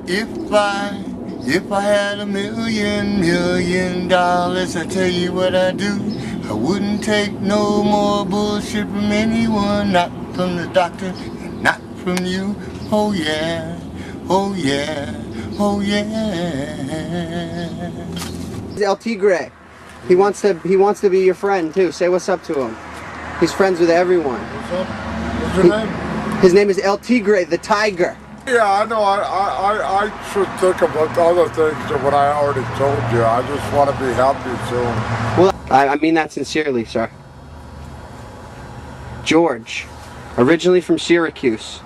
If I had $1 million, I tell you what I'd do. I wouldn't take no more bullshit from anyone, not from the doctor, and not from you. Oh yeah, oh yeah, oh yeah. El Tigre. He wants to be your friend too. Say what's up to him. He's friends with everyone. What's up? What's your name? His name is El Tigre, the tiger. Yeah, I know. I should think about other things than what I already told you. I just want to be happy soon. Well, I mean that sincerely, sir. George, originally from Syracuse.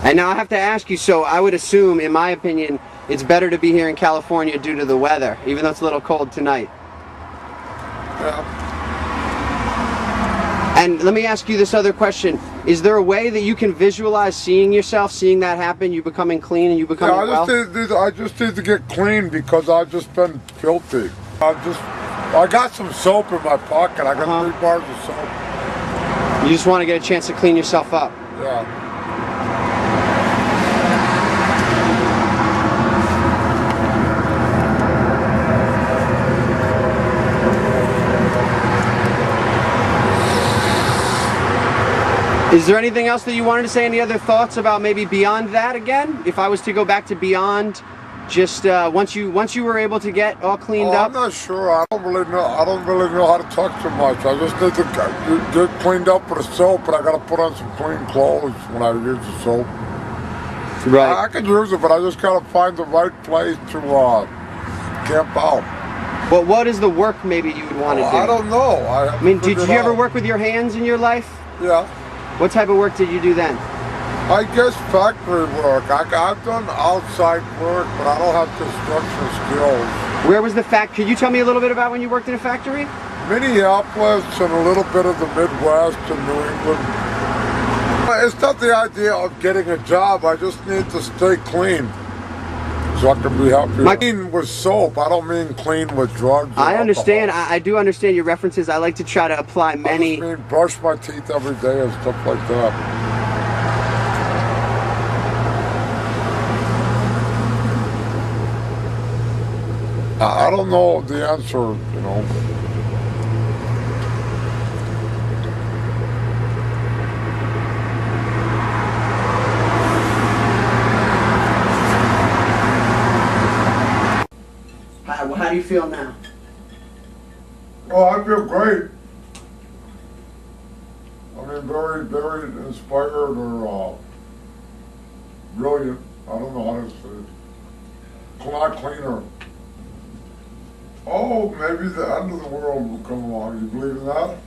And now I have to ask you, so I would assume, in my opinion, it's better to be here in California due to the weather, even though it's a little cold tonight. Yeah. And let me ask you this other question. Is there a way that you can visualize seeing yourself, seeing that happen, you becoming clean and you becoming well? I just need to get clean because I've just been filthy. I got some soap in my pocket. I got 3 bars of soap. You just want to get a chance to clean yourself up? Yeah. Is there anything else that you wanted to say? Any other thoughts about maybe beyond that again? If I was to go back to beyond, just once you were able to get all cleaned up? I'm not sure. I don't really know how to talk too much. I just need to get cleaned up with the soap, but I got to put on some clean clothes when I use the soap. Right. I can use it, but I just got to find the right place to camp out. But what is the work maybe you would want to do? I don't know. I mean, did you ever work with your hands in your life? Yeah. What type of work did you do then? I guess factory work. I've done outside work, but I don't have construction skills. Where was the factory? Could you tell me a little bit about when you worked in a factory? Minneapolis and a little bit of the Midwest and New England. It's not the idea of getting a job. I just need to stay clean so I can be happy. Clean with soap. I don't mean clean with drugs. I understand. I do understand your references. I like to try to apply many. I just mean brush my teeth every day and stuff like that. I don't know the answer, you know. How do you feel now? Oh, I feel great. I mean, very, very inspired or brilliant. I don't know how to say it. A lot cleaner. Oh, maybe the end of the world will come along. You believe in that?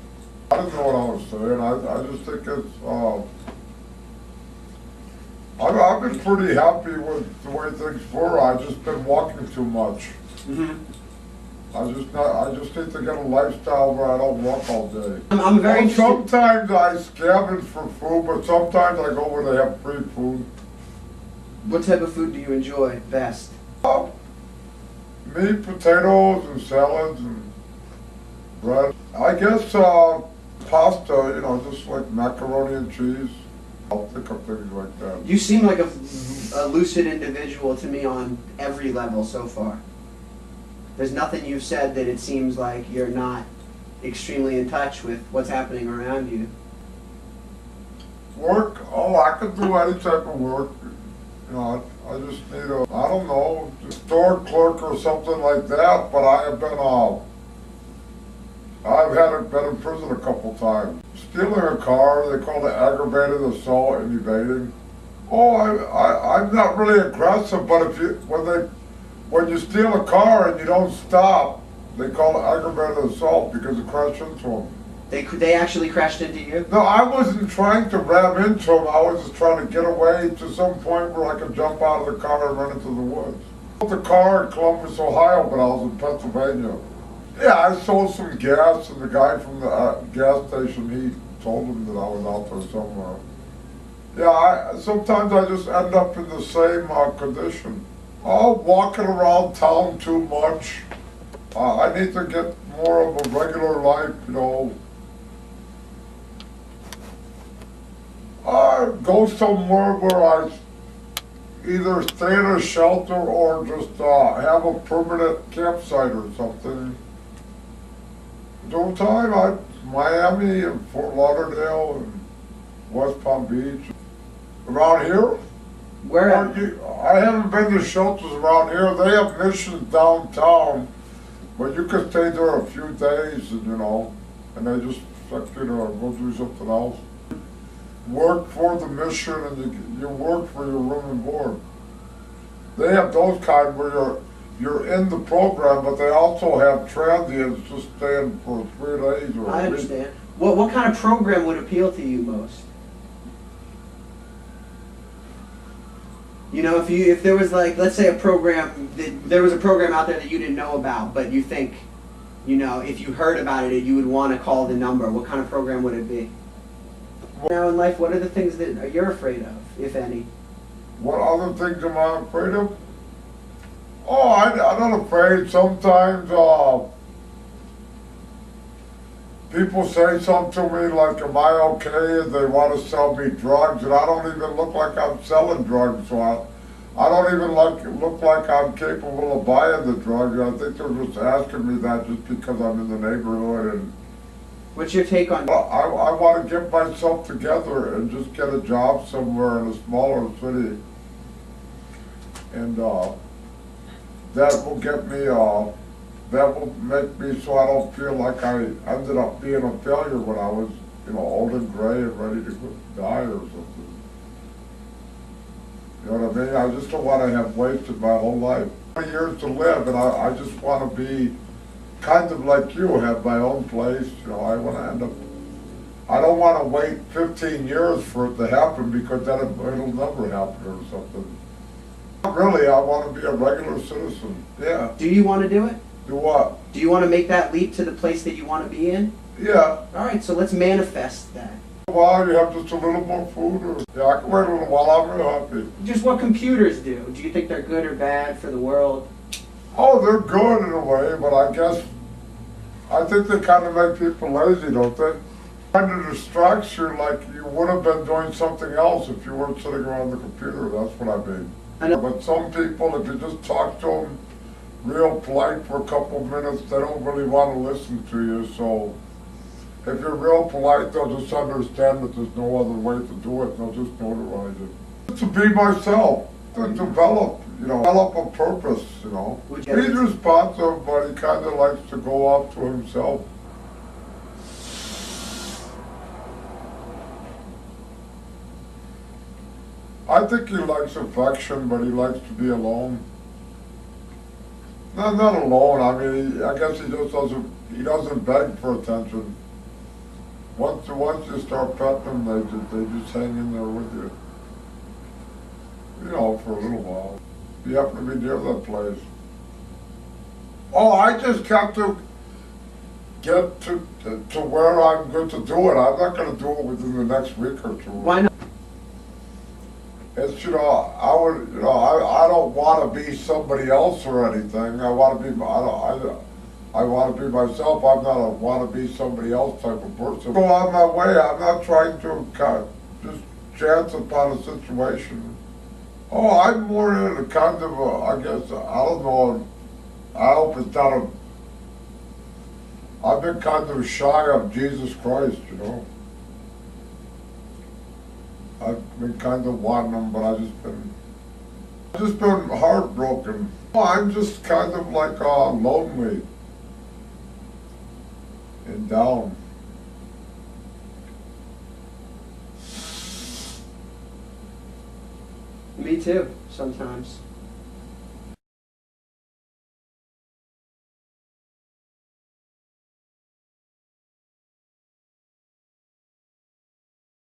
I didn't know what I was saying. I just think it's, I've been pretty happy with the way things were. I've just been walking too much. I just need to get a lifestyle where I don't walk all day. I'm very interested. Sometimes I scavenge for food, but sometimes I go where they have free food. What type of food do you enjoy best? Meat, potatoes, and salads, and bread. I guess pasta, you know, just like macaroni and cheese. I'll think of things like that. You seem like a lucid individual to me on every level so far. There's nothing you've said that it seems like you're not extremely in touch with what's happening around you. Work? Oh, I could do any type of work. You know, I just need a, I don't know, store clerk or something like that, but I have been, been in prison a couple times. Stealing a car, they call it aggravated assault and evading. Oh, I'm not really aggressive, but when you steal a car and you don't stop, they call it aggravated assault because you crashed into them. They actually crashed into you? No, I wasn't trying to ram into them. I was just trying to get away to some point where I could jump out of the car and run into the woods. I built the car in Columbus, Ohio, but I was in Pennsylvania. Yeah, I sold some gas, and the guy from the gas station, he told him that I was out there somewhere. Yeah, sometimes I just end up in the same condition. Oh, walking around town too much. I need to get more of a regular life, you know. Go somewhere where I either stay in a shelter or just have a permanent campsite or something. During time, Miami and Fort Lauderdale and West Palm Beach. Around here? Where? I haven't been to shelters around here. They have missions downtown, but you can stay there a few days and and they just expect you to go do something else. Work for the mission and you work for your room and board. They have those kind where you're in the program, but they also have transients just staying for 3 days or a week. I understand. What kind of program would appeal to you most? If there was, like, let's say there was a program out there that you didn't know about, but you think, if you heard about it, you would want to call the number. What kind of program would it be? Now in life, what are the things that you're afraid of, if any? What other things am I afraid of? Oh, I'm not afraid. Sometimes people say something to me like, am I okay? And they want to sell me drugs, and I don't even look like I'm selling drugs, so I don't even look like I'm capable of buying the drugs. I think they're just asking me that just because I'm in the neighborhood. And what's your take on? I want to get myself together and just get a job somewhere in a smaller city, and that will get me. That will make me so I don't feel like I ended up being a failure when I was, old and gray and ready to die or something. You know what I mean? I just don't want to have wasted my whole life. 20 years to live, and I just want to be kind of like you, have my own place. I want to end up, I don't want to wait 15 years for it to happen because then it'll never happen or something. Really, I want to be a regular citizen, yeah. Do you want to do it? Do what? Do you want to make that leap to the place that you want to be in? Yeah. All right, so let's manifest that. While you have just a little more food, or yeah, I can wait a little while. I'm real happy. Just what computers do. Do you think they're good or bad for the world? Oh, they're good in a way, but I think they kind of make people lazy, don't they? Kind of distracts you, like you would have been doing something else if you weren't sitting around the computer. That's what I mean. But some people, if you just talk to them real polite for a couple of minutes, they don't really want to listen to you. So if you're real polite, they'll just understand that there's no other way to do it. They'll just notarize it. To be myself, to develop a purpose, He's responsive, but he kind of likes to go off to himself. I think he likes affection, but he likes to be alone. No, not alone. I mean, I guess he doesn't beg for attention. Once you start petting them, they just hang in there with you. For a little while. You happen to be near that place. Oh, I just have to get to where I'm good to do it. I'm not going to do it within the next week or two. Why not? It's, I don't want to be somebody else or anything. I want to be myself. I'm not a want to be somebody else type of person. Go on my way. I'm not trying to just chance upon a situation. Oh, I'm more in a kind of I guess, I don't know, I hope it's not I've been kind of shy of Jesus Christ, I've been kind of wanting him, but I've just been heartbroken. I'm just kind of like lonely and down. Me too, sometimes.